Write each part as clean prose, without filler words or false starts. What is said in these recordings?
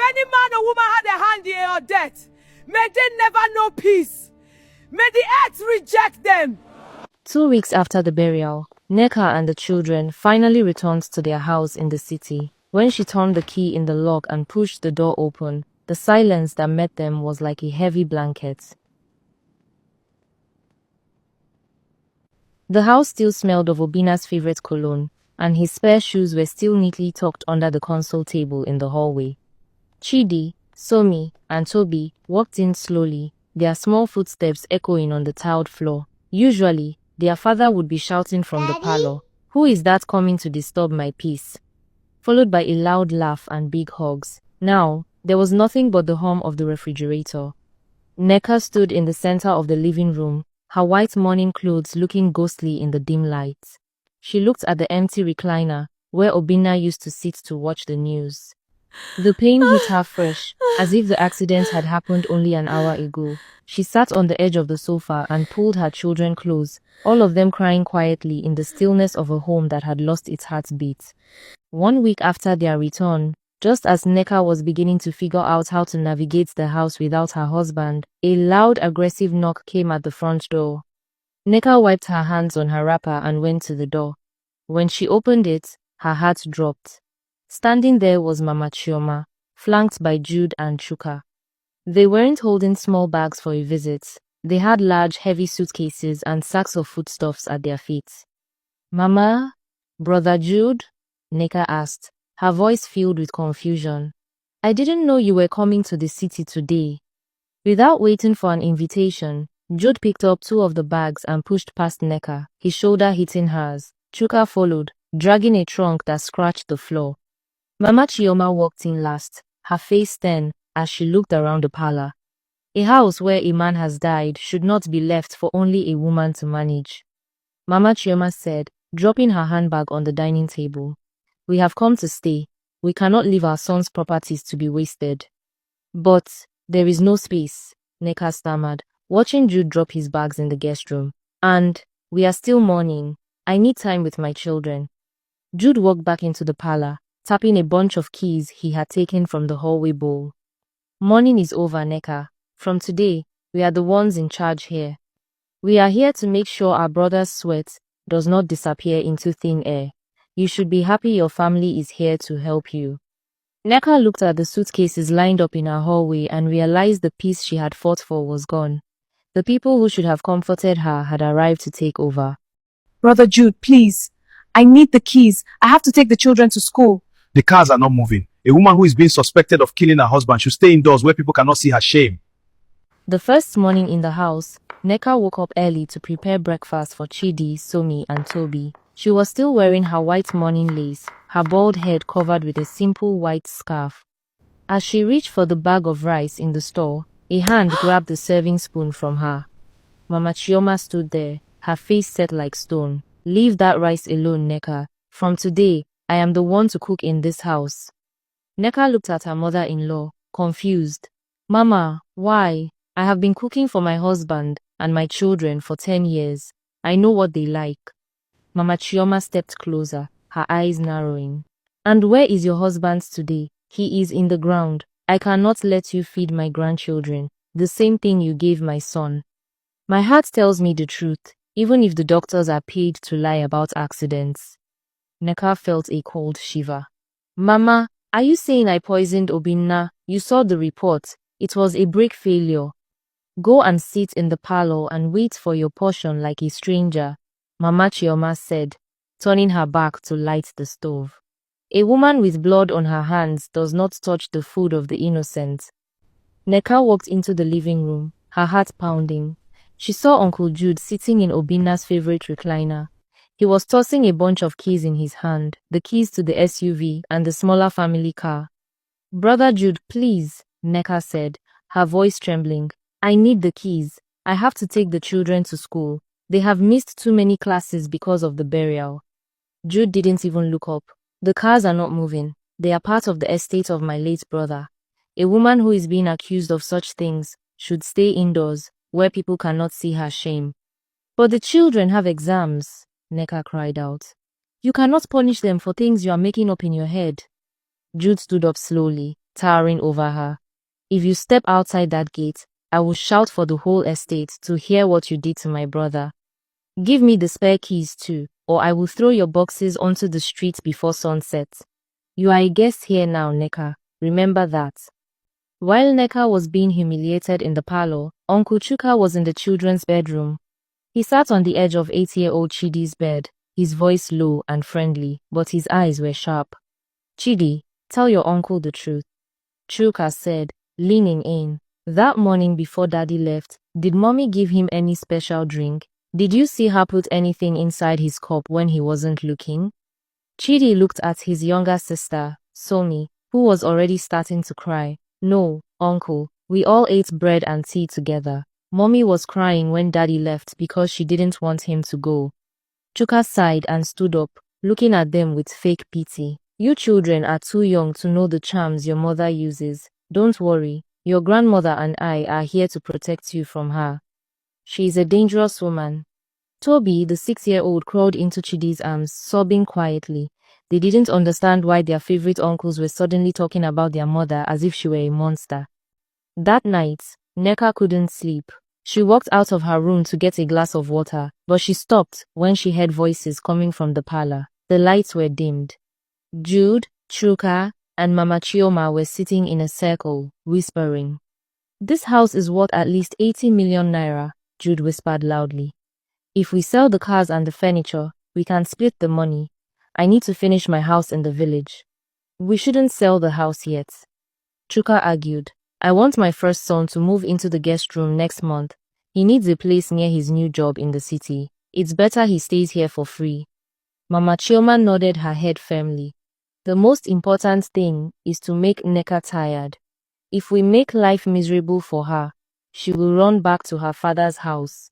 any man or woman had a hand in your death, may they never know peace. May the earth reject them. 2 weeks after the burial, Neka and the children finally returned to their house in the city. When she turned the key in the lock and pushed the door open, the silence that met them was like a heavy blanket. The house still smelled of Obina's favorite cologne, and his spare shoes were still neatly tucked under the console table in the hallway. Chidi, Somi, and Toby walked in slowly, their small footsteps echoing on the tiled floor. Usually, their father would be shouting from the parlor, "Who is that coming to disturb my peace?" followed by a loud laugh and big hugs. Now, there was nothing but the hum of the refrigerator. Neka stood in the center of the living room, her white morning clothes looking ghostly in the dim light. She looked at the empty recliner, where Obina used to sit to watch the news. The pain hit her fresh, as if the accident had happened only an hour ago. She sat on the edge of the sofa and pulled her children close, all of them crying quietly in the stillness of a home that had lost its heartbeat. 1 week after their return, just as Neka was beginning to figure out how to navigate the house without her husband, a loud, aggressive knock came at the front door. Neka wiped her hands on her wrapper and went to the door. When she opened it, her heart dropped. Standing there was Mama Chioma, flanked by Jude and Chuka. They weren't holding small bags for a visit. They had large, heavy suitcases and sacks of foodstuffs at their feet. "Mama? Brother Jude?" Neka asked, her voice filled with confusion. "I didn't know you were coming to the city today." Without waiting for an invitation, Jude picked up 2 of the bags and pushed past Neka, his shoulder hitting hers. Chuka followed, dragging a trunk that scratched the floor. Mama Chioma walked in last, her face stern, as she looked around the parlor. A house where a man has died should not be left for only a woman to manage. Mama Chioma said, dropping her handbag on the dining table. "We have come to stay. We cannot leave our son's properties to be wasted." "But there is no space," Neka stammered, watching Jude drop his bags in the guest room. "And we are still mourning. I need time with my children." Jude walked back into the parlor, tapping a bunch of keys he had taken from the hallway bowl. "Mourning is over, Neka. From today, we are the ones in charge here. We are here to make sure our brother's sweat does not disappear into thin air. You should be happy your family is here to help you." Neka looked at the suitcases lined up in her hallway and realized the peace she had fought for was gone. The people who should have comforted her had arrived to take over. "Brother Jude, please. I need the keys. I have to take the children to school." "The cars are not moving. A woman who is being suspected of killing her husband should stay indoors where people cannot see her shame." The first morning in the house, Neka woke up early to prepare breakfast for Chidi, Somi, and Toby. She was still wearing her white morning lace, her bald head covered with a simple white scarf. As she reached for the bag of rice in the store, a hand grabbed the serving spoon from her. Mama Chioma stood there, her face set like stone. "Leave that rice alone, Neka. From today, I am the one to cook in this house." Neka looked at her mother-in-law, confused. "Mama, why? I have been cooking for my husband and my children for 10 years. I know what they like." Mama Chioma stepped closer, her eyes narrowing. "And where is your husband today? He is in the ground. I cannot let you feed my grandchildren, the same thing you gave my son. My heart tells me the truth, even if the doctors are paid to lie about accidents." Neka felt a cold shiver. "Mama, are you saying I poisoned Obinna? You saw the report. It was a brake failure. Go and sit in the parlor and wait for your portion like a stranger," Mama Chioma said, turning her back to light the stove. "A woman with blood on her hands does not touch the food of the innocent." Neka walked into the living room, her heart pounding. She saw Uncle Jude sitting in Obinna's favorite recliner. He was tossing a bunch of keys in his hand, the keys to the SUV and the smaller family car. "Brother Jude, please," Neka said, her voice trembling. "I need the keys. I have to take the children to school. They have missed too many classes because of the burial." Jude didn't even look up. "The cars are not moving. They are part of the estate of my late brother. A woman who is being accused of such things should stay indoors, where people cannot see her shame." "But the children have exams," Neka cried out. "You cannot punish them for things you are making up in your head." Jude stood up slowly, towering over her. If you step outside that gate, I will shout for the whole estate to hear what you did to my brother. Give me the spare keys too, or I will throw your boxes onto the street before sunset. You are a guest here now, Neka. Remember that. While Neka was being humiliated in the parlor, Uncle Chuka was in the children's bedroom. He sat on the edge of 8-year-old Chidi's bed, his voice low and friendly, but his eyes were sharp. Chidi, tell your uncle the truth, Chuka said, leaning in. That morning before Daddy left, did Mommy give him any special drink? Did you see her put anything inside his cup when he wasn't looking? Chidi looked at his younger sister, Somi, who was already starting to cry. No, uncle, we all ate bread and tea together. Mommy was crying when Daddy left because she didn't want him to go. Chuka sighed and stood up, looking at them with fake pity. You children are too young to know the charms your mother uses. Don't worry, your grandmother and I are here to protect you from her. She is a dangerous woman. Toby, the 6-year-old, crawled into Chidi's arms, sobbing quietly. They didn't understand why their favorite uncles were suddenly talking about their mother as if she were a monster. That night, Neka couldn't sleep. She walked out of her room to get a glass of water, but she stopped when she heard voices coming from the parlor. The lights were dimmed. Jude, Chuka, and Mama Chioma were sitting in a circle, whispering. This house is worth at least 80 million naira, Jude whispered loudly. If we sell the cars and the furniture, we can split the money. I need to finish my house in the village. We shouldn't sell the house yet, Chuka argued. I want my first son to move into the guest room next month. He needs a place near his new job in the city. It's better he stays here for free. Mama Chioma nodded her head firmly. The most important thing is to make Neka tired. If we make life miserable for her, she will run back to her father's house.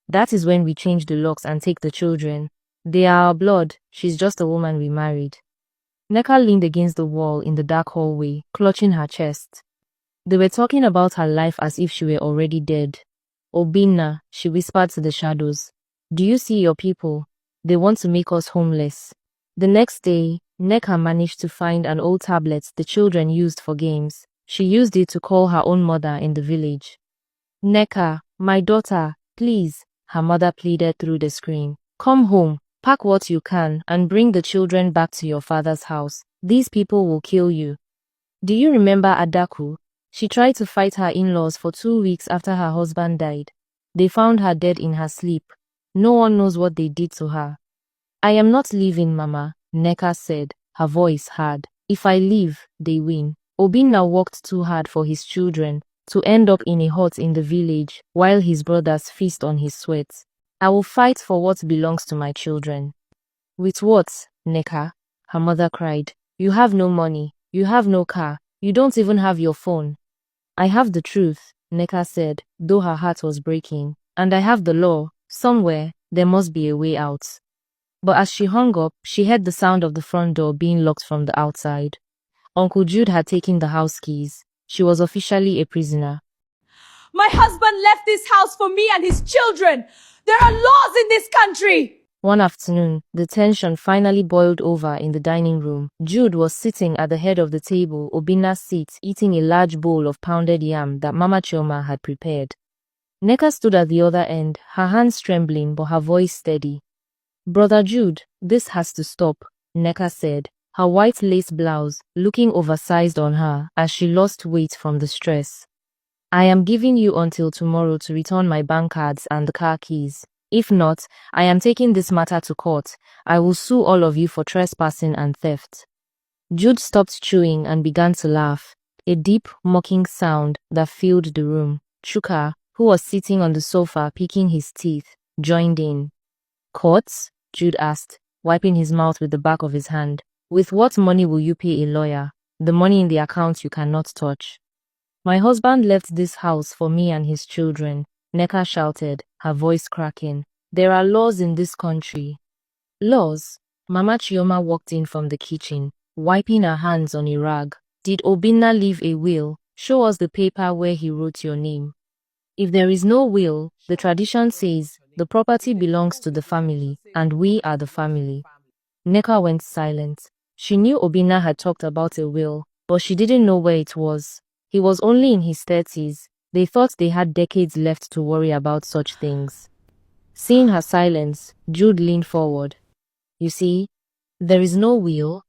That is when we change the locks and take the children. They are our blood, she's just a woman we married. Neka leaned against the wall in the dark hallway, clutching her chest. They were talking about her life as if she were already dead. Obinna, she whispered to the shadows. Do you see your people? They want to make us homeless. The next day, Neka managed to find an old tablet the children used for games. She used it to call her own mother in the village. Neka, my daughter, please, her mother pleaded through the screen. Come home, pack what you can, and bring the children back to your father's house. These people will kill you. Do you remember Adaku? She tried to fight her in-laws for 2 weeks after her husband died. They found her dead in her sleep. No one knows what they did to her. I am not leaving, Mama, Neka said, her voice hard. If I leave, they win. Obinna worked too hard for his children to end up in a hut in the village while his brothers feast on his sweat. I will fight for what belongs to my children. With what, Neka? Her mother cried. You have no money. You have no car. You don't even have your phone. I have the truth, Neka said, though her heart was breaking. And I have the law. Somewhere, there must be a way out. But as she hung up, she heard the sound of the front door being locked from the outside. Uncle Jude had taken the house keys. She was officially a prisoner. My husband left this house for me and his children. There are laws in this country. One afternoon, the tension finally boiled over in the dining room. Jude was sitting at the head of the table, Obinna's seat, eating a large bowl of pounded yam that Mama Chioma had prepared. Neka stood at the other end, her hands trembling but her voice steady. Brother Jude, this has to stop, Neka said, her white lace blouse looking oversized on her as she lost weight from the stress. I am giving you until tomorrow to return my bank cards and the car keys. If not, I am taking this matter to court. I will sue all of you for trespassing and theft. Jude stopped chewing and began to laugh, a deep, mocking sound that filled the room. Chuka, who was sitting on the sofa picking his teeth, joined in. Courts? Jude asked, wiping his mouth with the back of his hand. With what money will you pay a lawyer? The money in the account you cannot touch. My husband left this house for me and his children, Neka shouted, her voice cracking. There are laws in this country. Laws? Mama Chioma walked in from the kitchen, wiping her hands on a rag. Did Obinna leave a will? Show us the paper where he wrote your name. If there is no will, the tradition says the property belongs to the family, and we are the family. Neka went silent. She knew Obinna had talked about a will, but she didn't know where it was. He was only in his 30s. They thought they had decades left to worry about such things. Seeing her silence, Jude leaned forward. You see, there is no will.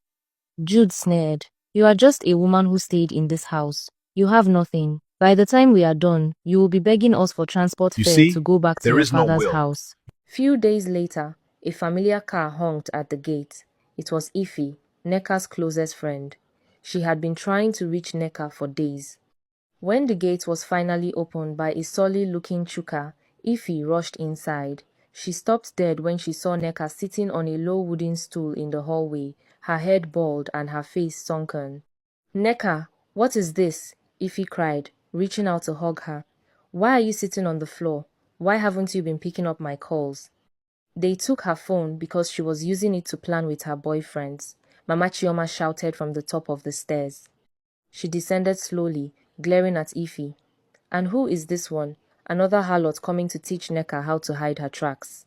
Jude sneered. You are just a woman who stayed in this house. You have nothing. By the time we are done, you will be begging us for transport You fare see, to go back to there your is no father's will. house. Few days later, a familiar car honked at the gate. It was Ify, Neka's closest friend. She had been trying to reach Neka for days. When the gate was finally opened by a surly-looking Chuka, Ify rushed inside. She stopped dead when she saw Neka sitting on a low wooden stool in the hallway, her head bald and her face sunken. Neka, what is this? Ify cried, reaching out to hug her. Why are you sitting on the floor? Why haven't you been picking up my calls? They took her phone because she was using it to plan with her boyfriends. Mama Chioma shouted from the top of the stairs. She descended slowly, glaring at Ify. And who is this one? Another harlot coming to teach Neka how to hide her tracks.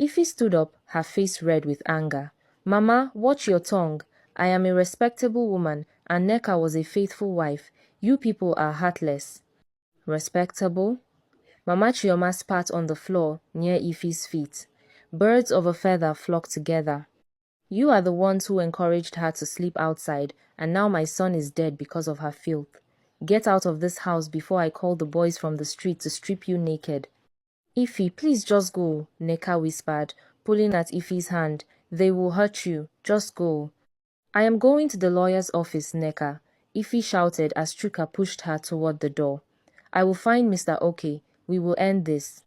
Ify stood up, her face red with anger. Mama, watch your tongue. I am a respectable woman, and Neka was a faithful wife. You people are heartless. Respectable? Mama Chioma spat on the floor near Ify's feet. Birds of a feather flocked together. You are the ones who encouraged her to sleep outside, and now my son is dead because of her filth. Get out of this house before I call the boys from the street to strip you naked. Ify, please just go, Neka whispered, pulling at Ify's hand. They will hurt you. Just go. I am going to the lawyer's office, Neka, Ify shouted as Chuka pushed her toward the door. I will find Mr. Oke. We will end this.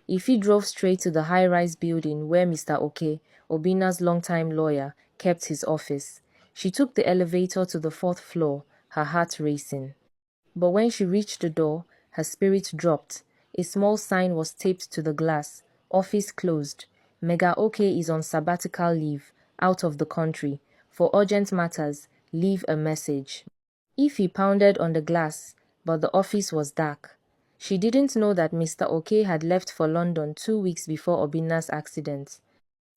Ify drove straight to the high-rise building where Mr. Oke, Obina's longtime lawyer, kept his office. She took the elevator to the 4th floor, her heart racing. But when she reached the door, her spirit dropped. A small sign was taped to the glass. Office closed. Mega Oke is on sabbatical leave, out of the country. For urgent matters, leave a message. Ify pounded on the glass, but the office was dark. She didn't know that Mr. Oke had left for London 2 weeks before Obina's accident.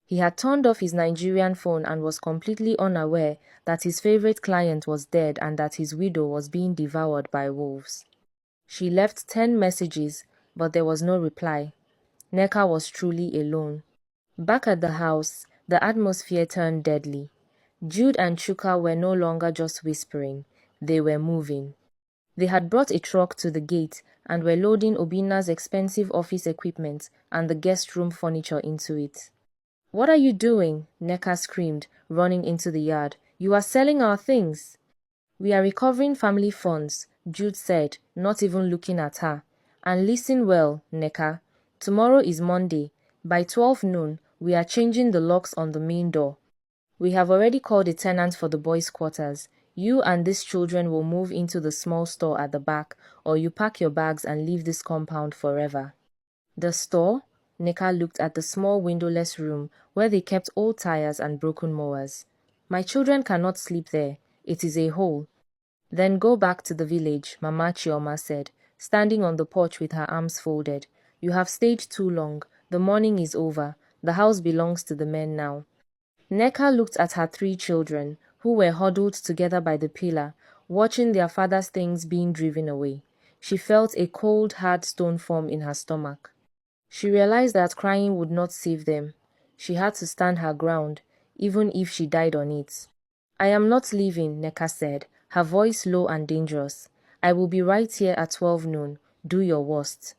He had turned off his Nigerian phone and was completely unaware that his favorite client was dead and that his widow was being devoured by wolves. She left 10 messages, but there was no reply. Neka was truly alone. Back at the house, the atmosphere turned deadly. Jude and Chuka were no longer just whispering, they were moving. They had brought a truck to the gate and were loading Obina's expensive office equipment and the guest room furniture into it. What are you doing? Neka screamed, running into the yard. You are selling our things. We are recovering family funds, Jude said, not even looking at her. And listen well, Neka. Tomorrow is Monday. By 12 noon, we are changing the locks on the main door. We have already called a tenant for the boys' quarters. You and these children will move into the small store at the back, or you pack your bags and leave this compound forever. The store? Neka looked at the small windowless room where they kept old tires and broken mowers. My children cannot sleep there. It is a hole. Then go back to the village, Mama Chioma said, standing on the porch with her arms folded. You have stayed too long. The morning is over. The house belongs to the men now. Neka looked at her 3 children, who were huddled together by the pillar, watching their father's things being driven away. She felt a cold, hard stone form in her stomach. She realized that crying would not save them. She had to stand her ground, even if she died on it. I am not leaving, Neka said, her voice low and dangerous. I will be right here at 12 noon. Do your worst.